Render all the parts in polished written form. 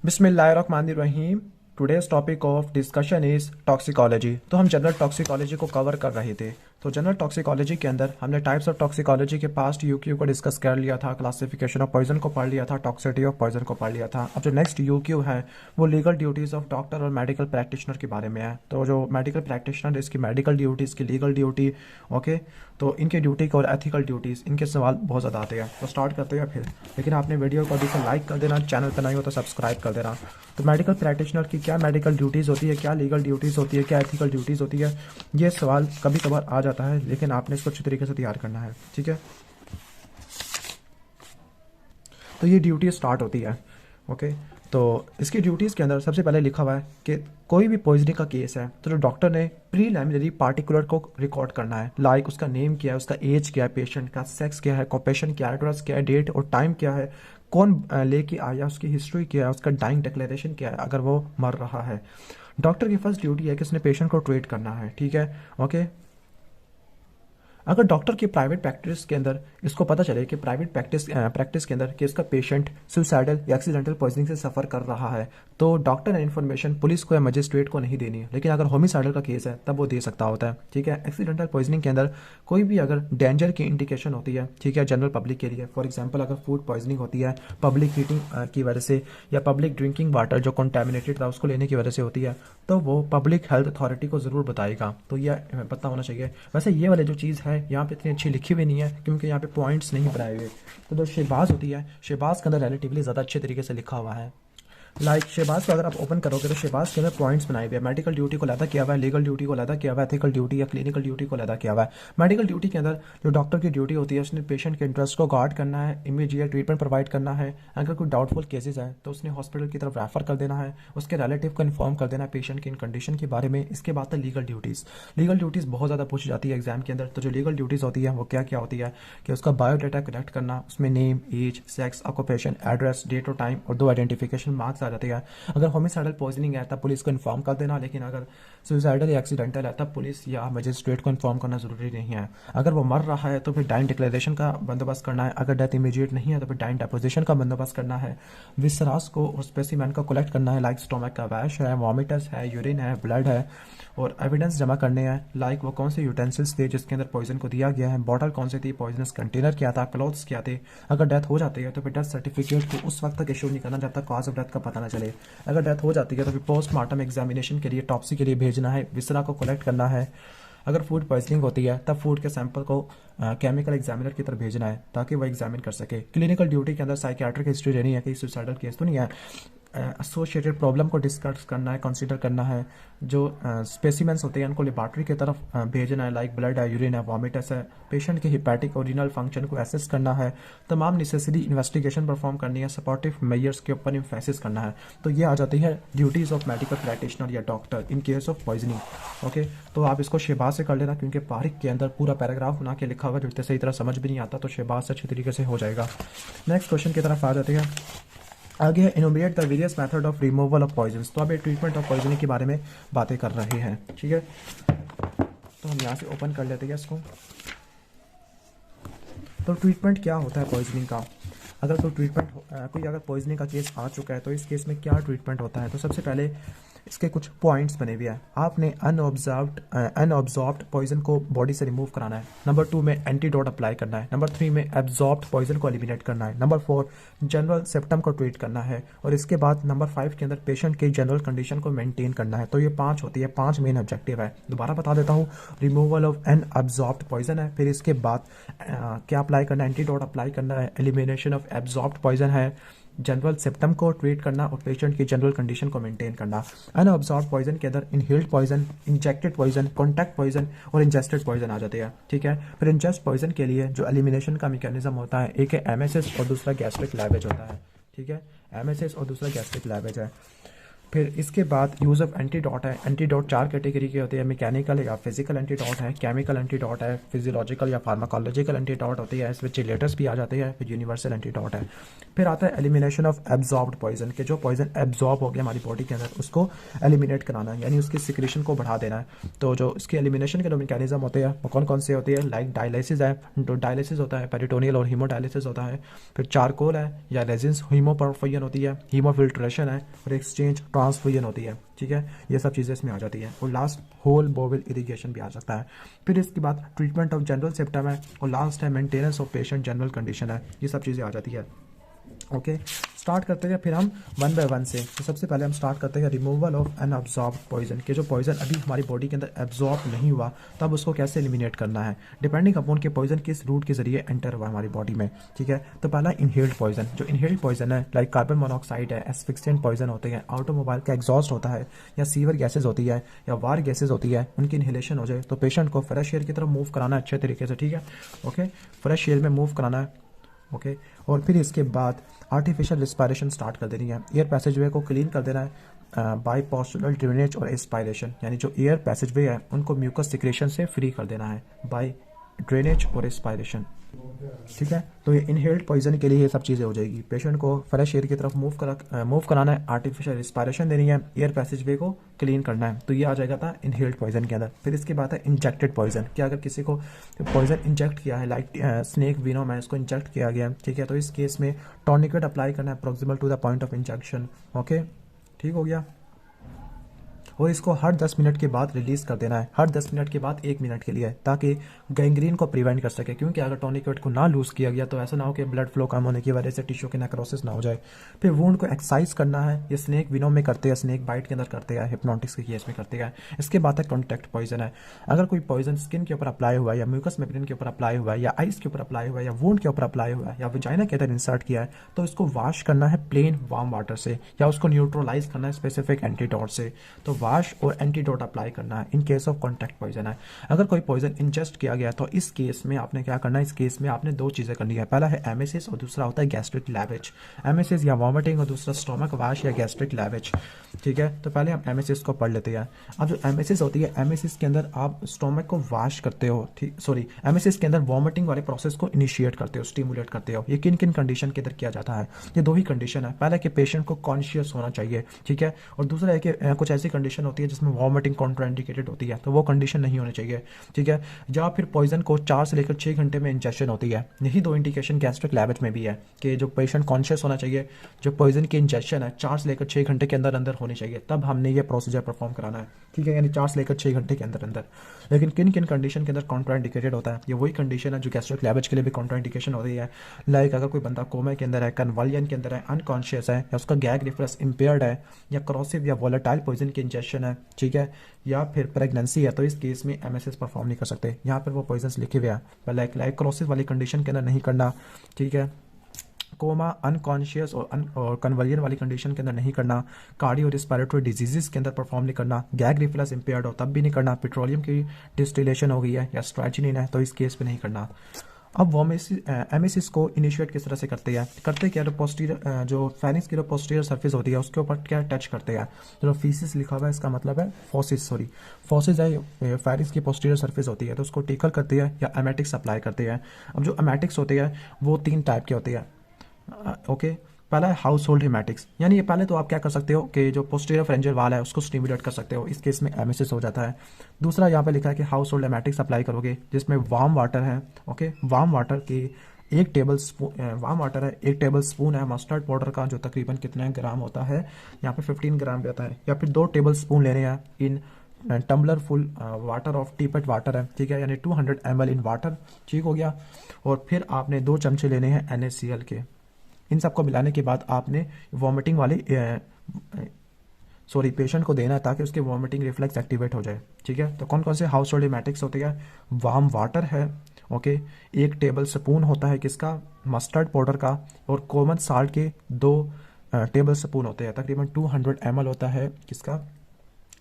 बिस्मिल्लाहिर्रहमानिर्रहीम। Today's topic of discussion is toxicology. तो हम जनरल टॉक्सिकोलॉजी को कवर कर रहे थे। तो जनरल टॉक्सिकोलॉजी के अंदर हमने टाइप्स ऑफ टॉक्सिकोलॉजी के पास्ट यूक्यू को डिस्कस कर लिया था, क्लासिफिकेशन ऑफ पॉइजन को पढ़ लिया था, टॉक्सिसिटी ऑफ पॉइजन को पढ़ लिया था। अब जो नेक्स्ट यूक्यू है वो लीगल ड्यूटीज़ ऑफ डॉक्टर और मेडिकल प्रैक्टिशनर के बारे में है। तो जो मेडिकल प्रैक्टिशनर इसकी मेडिकल ड्यूटी, इसकी लीगल ड्यूटी, ओके, तो इनकी ड्यूटी और एथिकल ड्यूटीज़, इनके सवाल बहुत ज़्यादा आते हैं। तो स्टार्ट करते हैं फिर। लेकिन आपने वीडियो को अभी से लाइक कर देना, चैनल पर नहीं हो तो सब्सक्राइब कर देना। तो मेडिकल प्रैक्टिशनर की क्या मेडिकल ड्यूटीज़ होती है, क्या लीगल ड्यूटीज़ होती है, क्या एथिकल ड्यूटीज़ होती है, ये सवाल कभी कभार आ जाता है, लेकिन आपने इसको अच्छी तरीके से तैयार करना है। ठीक है, तो ये ड्यूटी स्टार्ट होती है। ओके, तो इसकी ड्यूटीज़ के अंदर सबसे पहले लिखा हुआ है कि कोई भी पॉइजनिंग का केस है तो जो डॉक्टर ने प्रीलिमिनरी पार्टिकुलर को रिकॉर्ड करना है, लाइक उसका नेम क्या है, उसका एज क्या है, पेशेंट का सेक्स क्या है, ऑक्यूपेशन क्या है, एड्रेस क्या है, डेट और टाइम क्या है, कौन लेके आया, उसकी हिस्ट्री क्या है, उसका डाइंग डिक्लेरेशन क्या है अगर वो मर रहा है। डॉक्टर की फर्स्ट ड्यूटी है कि उसने पेशेंट को ट्रीट करना है। ठीक है, ओके। अगर डॉक्टर की प्राइवेट प्रैक्टिस के अंदर इसको पता चले कि प्राइवेट प्रैक्टिस के अंदर कि इसका पेशेंट सुसाइडल या एक्सीडेंटल पॉइजनिंग से सफ़र कर रहा है, तो डॉक्टर ने इन्फॉर्मेशन पुलिस को या मजिस्ट्रेट को नहीं देनी है। लेकिन अगर होमिसाइडल का केस है तब वो दे सकता होता है। ठीक है, एक्सीडेंटल पॉइजनिंग के अंदर कोई भी अगर डेंजर की इंडिकेशन होती है, ठीक है, जनरल पब्लिक के लिए, फॉर एग्जाम्पल अगर फूड पॉइजनिंग होती है पब्लिक हीटिंग की वजह से, या पब्लिक ड्रिंकिंग वाटर जो कंटेमिनेटेड था उसको लेने की वजह से होती है, तो वो पब्लिक हेल्थ अथॉरिटी को ज़रूर बताएगा। तो यह पता होना चाहिए। वैसे ये वाली जो चीज़ है यहाँ पे इतनी अच्छी लिखी हुई नहीं है क्योंकि यहाँ पे पॉइंट्स नहीं बनाए हुए। तो जो शहबाज होती है, शहबाज के अंदर रिलेटिवली ज़्यादा अच्छे तरीके से लिखा हुआ है। लाइक शहबाज को अगर आप ओपन करोगे तो शहबाज के अंदर पॉइंट्स बनाए हुए हैं। मेडिकल ड्यूटी को लदा किया हुआ है, लीगल ड्यूटी को लदा किया हुआ है, एथिकल ड्यूटी या क्लिनिकल ड्यूटी को लदा किया हुआ है। मेडिकल ड्यूटी के अंदर जो डॉक्टर की ड्यूटी होती है उसने पेशेंट के इंटरेस्ट को गार्ड करना है, इमीडिएट ट्रीटमेंट प्रोवाइड करना है। अगर कोई डाउटफुल केसेस है तो उसने हॉस्पिटल की तरफ रेफर कर देना है, उसके रिलेटिव को इन्फॉर्म कर देना है पेशेंट की इन कंडीशन के बारे में। इसके बाद लीगल ड्यूटीज़, लीगल ड्यूटीज़ बहुत ज़्यादा पूछी जाती है एग्जाम के अंदर। तो जो लीगल ड्यूटीज़ होती है वो क्या क्या होती है कि उसका बायोडाटा कलेक्ट करना, उसमें name, age, sex, occupation, address, date और टाइम और 2 आइडेंटिफिकेशन मार्क्स आ जाते हैं। अगर होमिसाइडल पॉइजनिंग है तब पुलिस को इन्फॉर्म कर देना, लेकिन अगर सुसाइडल या एक्सीडेंटल है तब पुलिस या मजिस्ट्रेट को इन्फॉर्म करना जरूरी नहीं है। अगर वो मर रहा है तो फिर डाइन डिक्लेरेशन का बंदोबस्त करना है। अगर डेथ इमीडिएट नहीं है तो फिर डाइन डेपोजिशन का बंदोबस्त करना है। विसरास को और स्पेसिमेन को कलेक्ट करना है, लाइक स्टोमक का वैश है, वॉमिटस है, यूरिन है, ब्लड है, और एविडेंस जमा करने हैं, लाइक वो कौन से यूटेंसिल्स थे जिसके अंदर पॉइजन को दिया गया है, बॉटल कौन सी थी, पॉइजनस कंटेनर क्या था, क्लॉथ्स क्या थे। अगर डेथ हो जाती है तो फिर डेथ सर्टिफिकेट को उस वक्त तक इशू नहीं करना जब तक कॉज ऑफ डेथ का पता ना चले। अगर डेथ हो जाती है तो फिर पोस्टमार्टम एग्जामिनेशन के लिए, टॉप्सी के लिए भेजना है, विसरा को कलेक्ट करना है। अगर फूड पॉइजनिंग होती है तब फूड के सैंपल को केमिकल एग्जामिनर की तरफ भेजना है ताकि वो एग्जामिन कर सके। क्लिनिकल ड्यूटी के अंदर साइकियाट्रिक हिस्ट्री लेनी है कि सुसाइडल केस तो नहीं है, एसोसिएटेड प्रॉब्लम को डिस्कस करना है, कंसीडर करना है। जो स्पेसिमेंस होते हैं उनको लेबॉर्ट्री की तरफ भेजना है, लाइक ब्लड है, यूरिन है, वॉमिटस है। पेशेंट के हिपैटिक और रीनल फंक्शन को एसेस करना है। तमाम नेसेसरी इन्वेस्टिगेशन परफॉर्म करनी है, सपोर्टिव मेजर्स के ऊपर इम्फेसिस करना है। तो ये आ जाती है ड्यूटीज़ ऑफ मेडिकल प्रैक्टिशनर या doctor in case of poisoning. Okay, तो आप इसको शहबाज से कर लेना क्योंकि पारिक के अंदर पूरा पैराग्राफ बना के लिखा हुआ है, जो सही तरह समझ भी नहीं आता, तो शहबाज से अच्छी तरीके से हो जाएगा। नेक्स्ट क्वेश्चन की तरफ आ जाते हैं। आगे enumerate the various method of removal of poison. तो अब ये ट्रीटमेंट ऑफ पॉइजनिंग के बारे में बातें कर रहे हैं। ठीक है, तो हम यहाँ से ओपन कर लेते हैं इसको। तो ट्रीटमेंट क्या होता है पॉइजनिंग का? अगर कोई अगर पॉइजनिंग का केस आ चुका है तो इस केस में क्या ट्रीटमेंट होता है? तो सबसे पहले इसके कुछ पॉइंट्स बने हुए हैं। आपने अनऑब्जॉर्ब्ड पॉइजन को बॉडी से रिमूव कराना है। नंबर 2 में एंटीडोट अप्लाई करना है। नंबर 3 में एब्जॉर्ब्ड पॉइजन को एलिमिनेट करना है। नंबर 4 जनरल सिम्टम को ट्रीट करना है। और इसके बाद नंबर 5 के अंदर पेशेंट की जनरल कंडीशन को मेंटेन करना है। तो ये 5 होती है, 5 मेन ऑब्जेक्टिव है। दोबारा बता देता हूँ, रिमूवल ऑफ अनअब्जॉर्ब्ड पॉइजन है, फिर इसके बाद क्या अप्लाई करना है, एंटीडोट अप्लाई करना है, एलिमिनेशन ऑफ एब्जॉर्ब्ड पॉइजन है, जनरल सिम्टम को ट्रीट करना और पेशेंट की जनरल कंडीशन को मेंटेन करना। अनअब्जॉर्ब्ड पॉइजन के अंदर inhaled poison, injected poison, contact poison और इंजेस्टेड पॉइजन आ जाते हैं। ठीक है, फिर इंजेस्ट पॉइजन के लिए जो एलिमिनेशन का मैकेनिज्म होता है, एक है एमएसएस और दूसरा गैस्ट्रिक लैवेज होता है। ठीक है, एमएसएस और दूसरा गैस्ट्रिक लैवेज है। फिर इसके बाद यूज़ ऑफ एंटीडोट है। एंटीडोट 4 कैटेगरी के होते हैं, मैकेनिकल या फिजिकल एंटीडोट है, केमिकल एंटीडोट है, फिजियोलॉजिकल या फार्माकोलॉजिकल एंटीडोट होती है, इसमें चिलेटर्स भी आ जाते हैं, फिर यूनिवर्सल एंटीडोट है। फिर आता है एलिमिनेशन ऑफ एब्जॉर्ब्ड पॉइजन, के जो पॉइजन एब्जॉर्ब हो गया हमारी बॉडी के अंदर उसको एलिमिनेट कराना है, यानी उसकी सिक्रेशन को बढ़ा देना है। तो जो इसके एलिमिनेशन के जो मैकेनिज्म होते हैं वो कौन कौन से होते हैं, लाइक डायलिसिस है, तो डायलिसिस होता है, पेरिटोनियल और हीमोडायलिसिस होता है, फिर चारकोल है या रेजिन्स हीमोपरफ्यूजन होती है, हीमोफिल्ट्रेशन है, और एक्सचेंज ट्रांसफ्यूजन होती है। ठीक है, ये सब चीज़ें इसमें आ जाती है। और लास्ट होल बोवेल इरिगेशन भी आ सकता है। फिर इसके बाद ट्रीटमेंट ऑफ जनरल सिम्टम है, और लास्ट है maintenance of patient general condition है। ये सब चीज़ें आ जाती है। ओके, स्टार्ट करते हैं फिर हम वन बाय वन से। तो सबसे पहले हम स्टार्ट करते हैं रिमूवल ऑफ अनअब्जॉर्ब पॉइजन, के जो पॉइजन अभी हमारी बॉडी के अंदर एब्जॉर्ब नहीं हुआ तब उसको कैसे एलिमिनेट करना है, डिपेंडिंग अपॉन के पॉइजन किस रूट के जरिए एंटर हुआ हमारी बॉडी में। ठीक है, तो पहला इनहेल्ड पॉइजन, जो इनहेल्ड पॉइजन है लाइक कार्बन मोनोऑक्साइड है, एस्फिक्सिएंट पॉइजन होते हैं, ऑटोमोबाइल का एग्जॉस्ट होता है, या सीवर गैसेज होती है, या वार गैसेज होती है, उनकी इनहेलेशन हो जाए तो पेशेंट को फ्रेश एयर की तरफ मूव कराना है अच्छे तरीके से। ठीक है, ओके, फ्रेश एयर में मूव कराना है। ओके, और फिर इसके बाद आर्टिफिशियल रिस्पायरेशन स्टार्ट कर देनी है, एयर पैसेजवे को क्लीन कर देना है बाय पोस्टुरल ड्रेनेज और एस्पायरेशन, यानी जो एयर पैसेजवे है उनको म्यूकस सिक्रेशन से फ्री कर देना है बाय ड्रेनेज और एस्पायरेशन। ठीक है, तो ये इनहेल्ड पॉइजन के लिए ये सब चीज़ें हो जाएगी। पेशेंट को फ्रेश एयर की तरफ मूव कराना है, आर्टिफिशियल रिस्पायरेशन देनी है, एयर पैसेजवे को क्लीन करना है, तो ये आ जाएगा था इनहेल्ड पॉइजन के अंदर। फिर इसके बाद है इंजेक्टेड पॉइजन, कि अगर किसी को पॉइजन इंजेक्ट किया है लाइक स्नेक विनोम है, इसको इंजेक्ट किया गया है, ठीक है, तो इस केस में टॉर्निकेट अप्लाई करना है proximal to the point of injection. Okay, ठीक हो गया, और इसको हर 10 मिनट के बाद रिलीज़ कर देना है, हर 10 मिनट के बाद 1 मिनट के लिए, ताकि गैंग्रीन को प्रिवेंट कर सके। क्योंकि अगर टॉर्निकेट को ना लूज़ किया गया तो ऐसा ना हो कि ब्लड फ्लो कम होने की वजह से टिश्यू के नेक्रोसिस ना हो जाए। फिर वुंड को एक्सरसाइज करना है, ये स्नेक विनोम में करते हैं, स्नेक बाइट के अंदर करते हैं, हिप्नोटिक्स के केस में करते हैं। इसके बाद है कॉन्टैक्ट पॉइजन है, अगर कोई पॉइजन स्किन के ऊपर अप्लाई हुआ है, या म्यूकस मेम्ब्रेन के ऊपर अप्लाई हुआ है, या आइस के ऊपर अप्लाई हुआ है, या वुंड के ऊपर अप्लाई हुआ है, या वजाइना के अंदर इंसर्ट किया है, तो इसको वॉश करना है प्लेन वार्म वाटर से, या उसको न्यूट्रलाइज करना है स्पेसिफिक एंटीडोट से। तो वॉश और एंटीडोट अप्लाई करना है in case of contact poison है। अगर कोई पॉइजन इंजेस्ट किया गया तो इस केस में आपने क्या करना है, इस केस में आपने 2 चीज़ें करनी है, पहला है एमेसिस और दूसरा होता है गैस्ट्रिक लैवेज। एमेसिस या वॉमिटिंग और दूसरा स्टोमक वॉश या गैस्ट्रिक लैवेज। ठीक है, तो पहले हम एमेसिस को पढ़ लेते हैं। अब जो एमेसिस होती है, एमेसिस के अंदर आप स्टोमक को वॉश करते हो, ठीक, सॉरी, एमेसिस के अंदर वॉमिटिंग वाले प्रोसेस को इनिशिएट करते हो, स्टिमुलेट करते हो। ये किन किन कंडीशन के अंदर किया जाता है, ये 2 ही कंडीशन है। पहला कि पेशेंट को कॉन्शियस होना चाहिए, ठीक है, और दूसरा है कि कुछ ऐसी कंडीशन होती है जिसमें वॉमिटिंग कॉन्ट्राइंडिकेटेड होती है, तो वो कंडीशन नहीं होनी चाहिए। ठीक है, या फिर पॉइजन को 4 से लेकर 6 घंटे में इंजेक्शन होती है, यही 2 इंडिकेशन गैस्ट्रिक लैवेज में भी है कि जो पेशेंट कॉन्शियस होना चाहिए, जो पॉइजन की इंजेक्शन है 4 से लेकर 6 घंटे के अंदर अंदर होनी चाहिए, तब हमने ये प्रोसीजर परफॉर्म कराना है। ठीक है, यानी 4 से लेकर 6 घंटे के अंदर अंदर। लेकिन किन किन कंडीशन के अंदर कॉन्ट्राइंडिकेटेड होता है, ये वही कंडीशन है जो गैस्ट्रिक लैवेज के लिए भी कॉन्ट्राइंडिकेशन होती है। लाइक अगर कोई बंदा कोमा के अंदर है, कन्वल्जन के अंदर है, अनकॉन्शियस है, या उसका गैग रिफ्लेक्स इंपेयर्ड है, या करॉसिव या वोलेटाइल पॉइजन की इंजेक्शन है, ठीक है, या फिर प्रेगनेंसी है, तो इस केस में एमएसएस परफॉर्म नहीं कर सकते। यहाँ पर वो पॉइजन लिखे हुए हैं, लाइक करॉसिव वाली कंडीशन के अंदर नहीं करना, ठीक है, कोमा, अनकॉन्शियस और कन्वर्जन वाली कंडीशन के अंदर नहीं करना, कार्डियो रिस्पिरेटरी डिजीजेस के अंदर परफॉर्म नहीं करना, गैग रिफ्लेक्स इंपेयर्ड हो तब भी नहीं करना, पेट्रोलियम की डिस्टिलेशन हो गई है या स्ट्राइचिनिन है तो इस केस पे नहीं करना। अब वो एमेसिस को इनिशिएट किस तरह से करते हैं, करते क्या, पोस्टीरियर जो फेनिक्स की जो पोस्टीरियर सरफेस होती है उसके ऊपर क्या टच करते हैं, जो फीसिस लिखा हुआ है इसका मतलब है फोसिस, सॉरी फोसिस है, फेनिक्स की पोस्टीरियर सरफेस होती है, तो उसको टिकल करते हैं या एमेटिक्स अप्लाई करते हैं। अब जो एमेटिक्स होते हैं वो 3 टाइप के होते हैं। ओके, पहला है हाउस होल्ड हेमेटिक्स, यानी ये पहले तो आप क्या कर सकते हो कि जो पोस्टीरियर फ्रेंजल वाल है उसको स्टिमुलेट कर सकते हो, इस केस में एमेसिस हो जाता है। दूसरा यहाँ पे लिखा है कि हाउस होल्ड हेमेटिक्स अप्लाई करोगे जिसमें वार्म वाटर है, ओके, वार्म वाटर की 1 टेबल स्पून वार्म वाटर है, 1 टेबल स्पून है मस्टर्ड पाउडर का जो तकरीबन कितने ग्राम होता है, यहाँ पे 15 ग्राम भी आता है, या फिर 2 टेबल स्पून लेने हैं इन tumbler full water of tepid water है, ठीक है, यानी 200 ml इन वाटर, ठीक हो गया। और फिर आपने 2 चमचे लेने हैं NaCl के। इन सबको मिलाने के बाद आपने वॉमिटिंग वाली पेशेंट को देना है ताकि उसके वॉमिटिंग रिफ्लेक्स एक्टिवेट हो जाए। ठीक है, तो कौन कौन से हाउस होल्ड हेमेटिक्स होते हैं, वार्म वाटर है, ओके, 1 टेबल स्पून होता है किसका, मस्टर्ड पाउडर का, और कॉमन साल्ट के 2 टेबल स्पून होते हैं, तकरीबन 200 ml होता है किसका,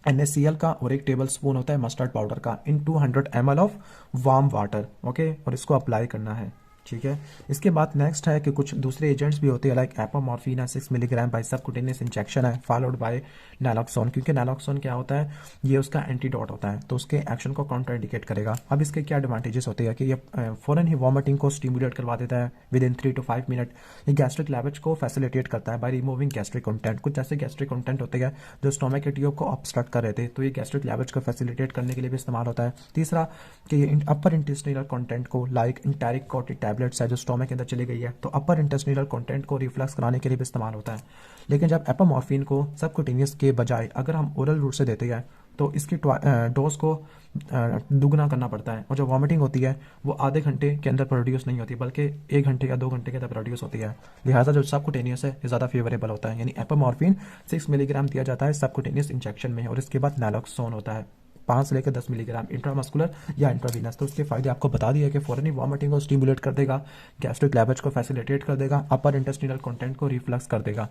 NaCl का, और 1 टेबल स्पून होता है मस्टर्ड पाउडर का, इन 200 ml of warm water, okay, और इसको अप्लाई करना है। ठीक है। इसके बाद नेक्स्ट है कि कुछ दूसरे एजेंट्स भी होते हैं, लाइक एपोमॉर्फिन है 6 मिलीग्राम बाई सबकुटेनियस इंजेक्शन है, फॉलोड बाय नैलोक्सोन, क्योंकि नैलोक्सोन क्या होता है, ये उसका एंटीडोट होता है, तो उसके एक्शन को काउंटर इंडिकेट करेगा। अब इसके क्या एडवांटेजेस होते हैं कि ये फ़ौरन ही वॉमिटिंग को स्टिमुलेट करवा देता है विद इन 3 to 5 मिनट। ये गैस्ट्रिक लैवेज को फैसिलिटेट करता है बाय रिमूविंग गैस्ट्रिक कंटेंट। कुछ ऐसे गैस्ट्रिक कंटेंट होते हैं जो स्टोमक के ट्यूब को ऑब्स्ट्रक्ट कर रहे थे, तो ये गैस्ट्रिक लैवेज को फैसिलिटेट करने के लिए भी इस्तेमाल होता है। तीसरा कि अपर इंटेस्टिनल कंटेंट को, लाइक इंटेरिक कॉर्टिक टैबलेट्स है जो स्टोमक के अंदर चली गई है, तो अपर इंटेस्टिनल कंटेंट को रिफ्लक्स कराने के लिए भी इस्तेमाल होता है। लेकिन जब एपोमॉर्फिन को सबकुटेनियस के बजाय अगर हम ओरल रूट से देते हैं तो इसकी डोज को दुगना करना पड़ता है, और जो वॉमिटिंग होती है वो आधे घंटे के अंदर प्रोड्यूस नहीं होती, बल्कि 1 घंटे या 2 घंटे के अंदर प्रोड्यूस होती है। लिहाजा जो सबकुटेनियस है ये ज़्यादा फेवरेबल होता है, यानी एपोमॉर्फिन 6 मिलीग्राम दिया जाता है सबकुटेनियस इंजेक्शन में, और इसके बाद नैलोक्सोन होता है 5 से लेकर 10 मिलीग्राम इंट्रामस्कुलर या इंट्रावीनस। तो उसके फायदे आपको बता दिए कि फौरन ही वॉमिटिंग को स्टिमुलेट कर देगा, गैस्ट्रिक लैवेज को फैसिलिटेट कर देगा, अपर इंटेस्टिनल कंटेंट को रिफ्लक्स कर देगा।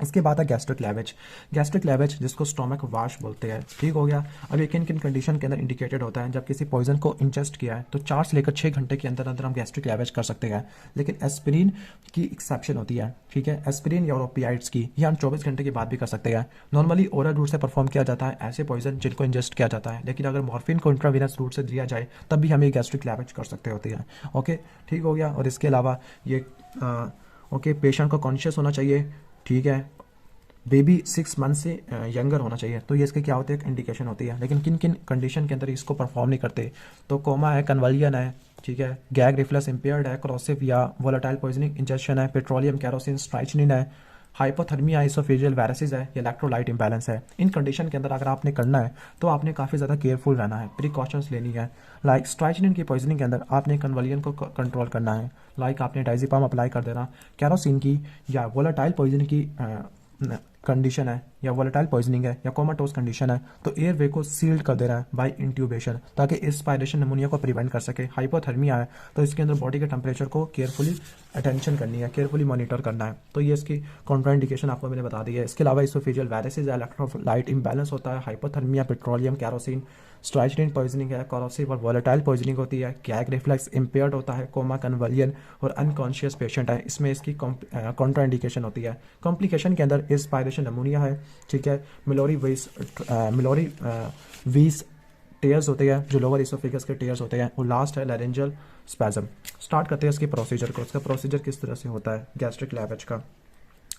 इसके बाद है गैस्ट्रिक लैवेज। गैस्ट्रिक लैवेज जिसको स्टोमक वाश बोलते हैं, ठीक हो गया। अब ये किन किन कंडीशन के अंदर इंडिकेटेड होता है, जब किसी पॉइजन को इंजेस्ट किया है तो 4 से लेकर 6 घंटे के अंदर अंदर हम गैस्ट्रिक लैवेज कर सकते हैं। लेकिन एस्पिरिन की एक्सेप्शन होती है, ठीक है। एस्पिरिन या ओपियाइड्स की ये हम 24 घंटे के बाद भी कर सकते हैं। नॉर्मली ओरल रूट से परफॉर्म किया जाता है ऐसे पॉइजन जिनको इंजेस्ट किया जाता है, लेकिन अगर मॉर्फिन को इंट्रावीनस रूट से दिया जाए तब भी हमें गैस्ट्रिक लैवेज कर सकते होते हैं। ओके, ठीक हो गया। और इसके अलावा ये ओके, पेशेंट को कॉन्शियस होना चाहिए, ठीक है। बेबी 6 मंथ से यंगर होना चाहिए, तो ये इसके क्या होते हैं, इंडिकेशन होती है। लेकिन किन किन कंडीशन के अंदर इसको परफॉर्म नहीं करते, तो कोमा है, कन्वलियन है, ठीक है, गैग रिफ्लक्स इम्पेयर्ड है, क्रोसिव या वोलेटाइल पॉइजनिंग इंजेक्शन है, पेट्रोलियम कैरोसिन स्ट्राइचनिन है, हाइपोथर्मिया, इसोफेजियल वायरसेस है, या इलेक्ट्रोलाइट इंबैलेंस है। इन कंडीशन के अंदर अगर आपने करना है तो आपने काफ़ी ज़्यादा केयरफुल रहना है, प्रिकॉशंस लेनी है। लाइक स्ट्राइचनिन की पॉइजनिंग के अंदर आपने कन्वलियन को कंट्रोल करना है, लाइक आपने डाइजिपाम अप्लाई कर देना। कैरोसिन की या वोलेटाइल पॉइजनिंग की कंडीशन है, या वोलेटाइल पॉइजनिंग है, या कोमाटोस कंडीशन है, तो एयरवे को सील्ड कर देना है बाय इंट्यूबेशन, ताकि इंस्पायरेशन निमोनिया को प्रिवेंट कर सके। हाइपोथर्मिया है तो इसके अंदर बॉडी के टेम्परेचर को केयरफुली अटेंशन करनी है, केयरफुली मॉनिटर करना है, तो ये इसकी कॉन्ट्राइंडिकेशन आपको मैंने बता दी है। इसके अलावा इसोफेजियल वायरसेस, इलेक्ट्रोलाइट इंबैलेंस होता है, हाइपोथर्मिया, पेट्रोलियम कैरोसिन, स्ट्राइचनिन पॉइजनिंग है, कॉरोसिव और वोलेटाइल पॉइजनिंग होती है, गैग रिफ्लेक्स इम्पेयर्ड होता है, कोमा, कन्वलियन और अनकॉन्शियस पेशेंट है, इसमें इसकी कॉन्ट्राइंडिकेशन होती है। कॉम्प्लिकेशन के अंदर इंस्पायरेशन निमोनिया है, ठीक है, मिलोरी वीस टेयर्स होते हैं जो लोअर इसोफेगस के टेयर्स होते हैं, और लास्ट है लैरिंजियल स्पैज़म। स्टार्ट करते हैं इसके प्रोसीजर को। इसका प्रोसीजर किस तरह से होता है गैस्ट्रिक लैवेज का,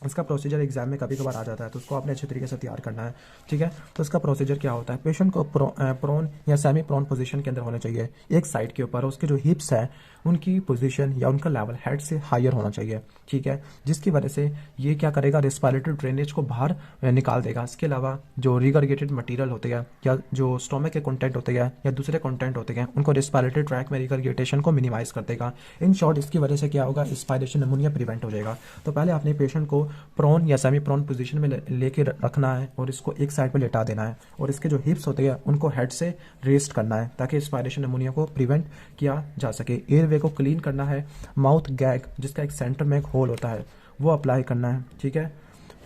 इसका प्रोसीजर एग्जाम में कभी कभार आ जाता है, तो उसको आपने अच्छे तरीके से तैयार करना है, ठीक है। तो इसका प्रोसीजर क्या होता है, पेशेंट को प्रोन या सेमी प्रोन पोजीशन के अंदर होना चाहिए, एक साइड के ऊपर। उसके जो हिप्स है उनकी पोजीशन या उनका लेवल हेड से हायर होना चाहिए, ठीक है, जिसकी वजह से ये क्या करेगा, रेस्पिरेटरी ड्रेनेज को बाहर निकाल देगा। इसके अलावा जो रिगरगेटेड मटेरियल होते हैं या जो स्टोमक के कंटेंट होते हैं या दूसरे कंटेंट होते हैं उनको रेस्पिरेटरी ट्रैक में रिगरगेटेशन को मिनिमाइज कर देगा। इन शॉर्ट इसकी वजह से क्या होगा, इंस्पायरेशन निमोनिया प्रिवेंट हो जाएगा। तो पहले अपने पेशेंट को प्रोन या सेमी प्रोन पोजीशन में लेके रखना है और इसको एक साइड पर लेटा देना है, और इसके जो हिप्स होते हैं उनको हेड से रेस्ट करना है ताकि इंस्पायरेशन निमोनिया को प्रिवेंट किया जा सके। एयरवे को क्लीन करना है, माउथ गैग जिसका एक सेंटर में एक होल होता है वो अप्लाई करना है, ठीक है।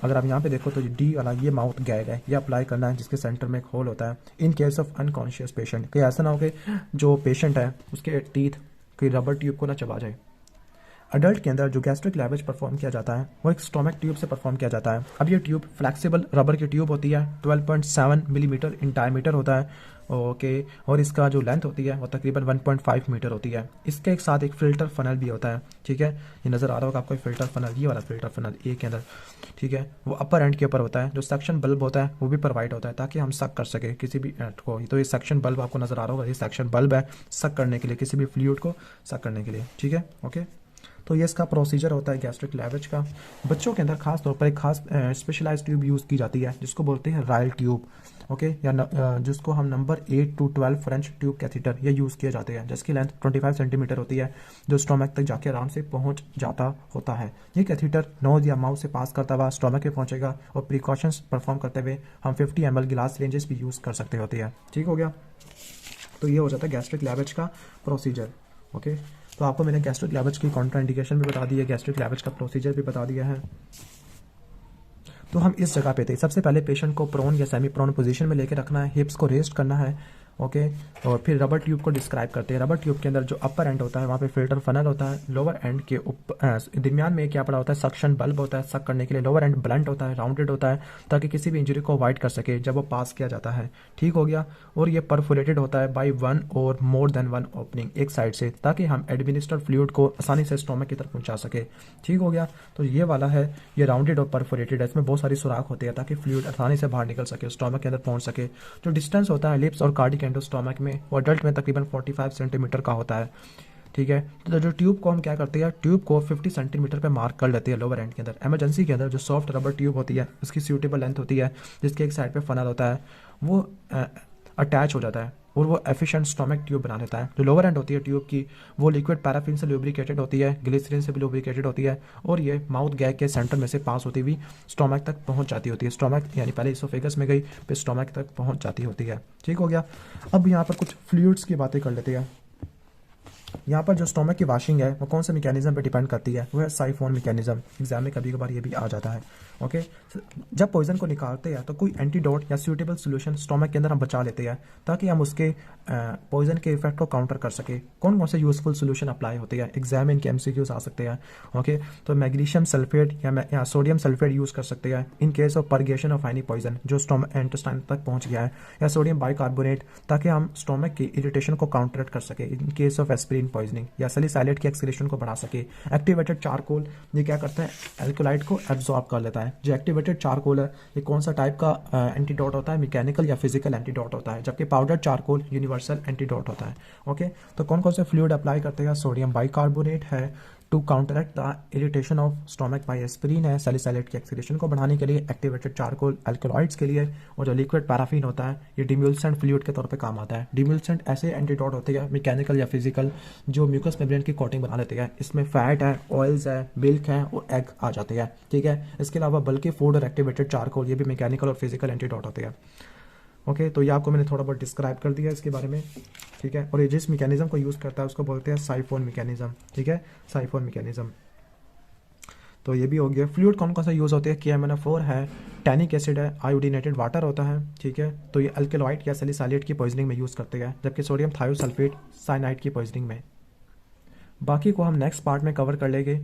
अगर आप यहाँ पे देखो तो डी वाला ये माउथ गैग है, ये अप्लाई करना है जिसके सेंटर में एक होल होता है। In case of unconscious patient, कि ऐसा ना हो कि जो पेशेंट है उसके टीथ कोई रबर ट्यूब को ना चबा जाए। अडल्ट के अंदर जो गैस्ट्रिक लैवेज परफॉर्म किया जाता है वो एक स्टोमक ट्यूब से परफॉर्म किया जाता है। अब ये ट्यूब फ्लेक्सिबल रबर की ट्यूब होती है, 12.7 मिलीमीटर इन डायमीटर होता है, ओके, और इसका जो लेंथ होती है वो तकरीबन 1.5 मीटर होती है। इसके एक साथ एक फिल्टर फनल भी होता है, ठीक है, ये नज़र आ रहा होगा आपको फिल्टर फनल, ये वाला फिल्टर फनल ए के अंदर, ठीक है, वो अपर एंड के ऊपर होता है। जो सक्शन बल्ब होता है वो भी प्रोवाइड होता है ताकि हम सक कर सके किसी भी को। तो ये सक्शन बल्ब आपको नज़र आ रहा होगा, ये सक्शन बल्ब है सक करने के लिए, किसी भी फ्लूइड को सक करने के लिए, ठीक है, ओके। तो ये इसका प्रोसीजर होता है गैस्ट्रिक लैवेज का। बच्चों के अंदर खास तौर पर एक खास स्पेशलाइज्ड ट्यूब यूज़ की जाती है जिसको बोलते हैं रायल ट्यूब, ओके, या जिसको हम number 8 to 12 French tube catheter ये यूज़ किए जाते हैं, जिसकी लेंथ 25 सेंटीमीटर होती है, जो स्टोमक तक जाके आराम से पहुंच जाता होता है। ये कैथीटर नोज या माउथ से पास करता हुआ स्टोमक पे पहुंचेगा, और प्रिकॉशंस परफॉर्म करते हुए हम 50 ml गिलास रेंजेस भी यूज़ कर सकते होते हैं, ठीक हो गया। तो ये हो जाता है गैस्ट्रिक लैवेज का प्रोसीजर, ओके। तो आपको मैंने गैस्ट्रिक लैवेज की कॉन्ट्राइंडिकेशन भी बता दी है, गैस्ट्रिक लैवेज का प्रोसीजर भी बता दिया है। तो हम इस जगह पे थे, सबसे पहले पेशेंट को प्रोन या सेमी प्रोन पोजीशन में लेके रखना है, हिप्स को रेस्ट करना है, ओके। और फिर रबर ट्यूब को डिस्क्राइब करते हैं। रबर ट्यूब के अंदर जो अपर एंड होता है वहाँ पे फिल्टर फनल होता है, लोअर एंड के दरमियान में क्या पड़ा होता है, सक्शन बल्ब होता है सक करने के लिए। लोअर एंड ब्लंट होता है, राउंडेड होता है, ताकि किसी भी इंजरी को अवॉइड कर सके जब वो पास किया जाता है। ठीक हो गया। और ये परफोरेटेड होता है बाई वन और मोर देन वन ओपनिंग, एक साइड से, ताकि हम एडमिनिस्टर फ्लूइड को आसानी से स्टोमक की तरफ पहुंचा सके। ठीक हो गया। तो ये वाला है, ये राउंडेड और परफोरेटेड है, इसमें बहुत सारी सुराख होती है ताकि फ्लूइड आसानी से बाहर निकल सके, स्टोमक के अंदर पहुंच सके। जो डिस्टेंस होता है लिप्स और कार्डिक एंडोस्टोमक में, वो अडल्ट में तकरीबन 45 सेंटीमीटर का होता है। ठीक है। तो जो ट्यूब को हम क्या करते हैं, ट्यूब को 50 सेंटीमीटर पे मार्क कर लेते हैं लोअर एंड के अंदर। इमरजेंसी के अंदर जो सॉफ्ट रबर ट्यूब होती है उसकी सूटेबल लेंथ होती है, जिसके एक साइड पे फनल होता है, वो अटैच हो जाता है और वो एफिशिएंट स्टोमक ट्यूब बना लेता है। जो लोअर एंड होती है ट्यूब की, वो लिक्विड पैराफिन से लुब्रिकेटेड होती है, ग्लिसरीन से भी लुब्रिकेटेड होती है, और ये माउथ गैग के सेंटर में से पास होती हुई स्टोमक तक पहुंच जाती होती है। स्टोमक यानी पहले इसोफेगस में गई, फिर स्टोमक तक पहुंच जाती होती है। ठीक हो गया। अब यहाँ पर कुछ फ्लूइड्स की बातें कर लेते हैं। यहाँ पर जो स्टोमक की वाशिंग है वो कौन से मैकेनिज्म पे डिपेंड करती है, वो है साइफोन मैकेनिज्म। एग्जाम में कभी कभार ये भी आ जाता है। ओके। जब पॉइजन को निकालते हैं तो कोई एंटीडोट या सूटेबल सोल्यूशन स्टोमक के अंदर हम बचा लेते हैं, ताकि हम उसके पॉइजन के इफेक्ट को काउंटर कर सके। कौन कौन से यूजफुल सोल्यूशन अप्लाई होते हैं, एग्जाम में इनके एमसीक्यूज आ सकते हैं। ओके। तो मैग्नीशियम सल्फेट या सोडियम सल्फेट यूज कर सकते हैं in case of purgation of any poison जो स्टोमक इंटेस्टाइन तक पहुंच गया है, या सोडियम बाइकार्बोनेट, ताकि हम स्टोमक की इरिटेशन को काउंटर कर सके इन केस ऑफ एस्पिरिन पॉइजनिंग, या सैलिसाइलेट की एक्सक्रीशन को बढ़ा सके। एक्टिवेटेड चारकोल, ये क्या करता है, एल्कोलाइट को एब्जॉर्ब कर लेता है। जो एक्टिवेटेड चारकोल है ये कौन सा टाइप का एंटीडोट होता है, मैकेनिकल या फिजिकल एंटीडोट होता है, जबकि पाउडर चारकोल यूनिवर्सल एंटीडोट होता है। ओके। तो कौन कौन से फ्लूइड अप्लाई करते हैं, सोडियम बाइकार्बोनेट है to counteract the irritation of stomach by aspirin है, सैलिसाइलेट की एक्सक्रीशन को बढ़ाने के लिए, एक्टिवेटेड चारकोल अल्कलॉइड्स के लिए, और जो लिक्विड पैराफिन होता है ये डिम्यूल्सेंट फ्लूइड के तौर पे काम आता है। डिम्यूल्सेंट ऐसे एंटीडोट होते हैं मैकेनिकल या फिजिकल जो म्यूकस मेम्ब्रेन की कोटिंग बना लेते हैं। इसमें फैट है, ऑयल्स है, मिल्क है और एग आ जाते हैं। ठीक है। इसके अलावा बल्कि फूड और एक्टिवेटेड चारकोल ये भी मैकेनिकल और फिजिकल एंटीडोट होते हैं। ओके। तो ये आपको मैंने थोड़ा बहुत डिस्क्राइब कर दिया इसके बारे में। ठीक है। और ये जिस मैकेनिज्म को यूज़ करता है उसको बोलते हैं साइफोन मैकेनिज्म। ठीक है, साइफोन मैकेनिज्म। तो ये भी हो गया। फ्लूइड कौन कौन सा यूज़ होते हैं, KMnO4 है, टैनिक एसिड है, आयोडीनेटेड वाटर होता है। ठीक है। तो ये अल्कलॉइड या सैलिसाइलेट की पॉइजनिंग में यूज़ करते हैं, जबकि सोडियम थायोसल्फेट साइनाइड की पॉइजनिंग में। बाकी को हम नेक्स्ट पार्ट में कवर कर लेंगे।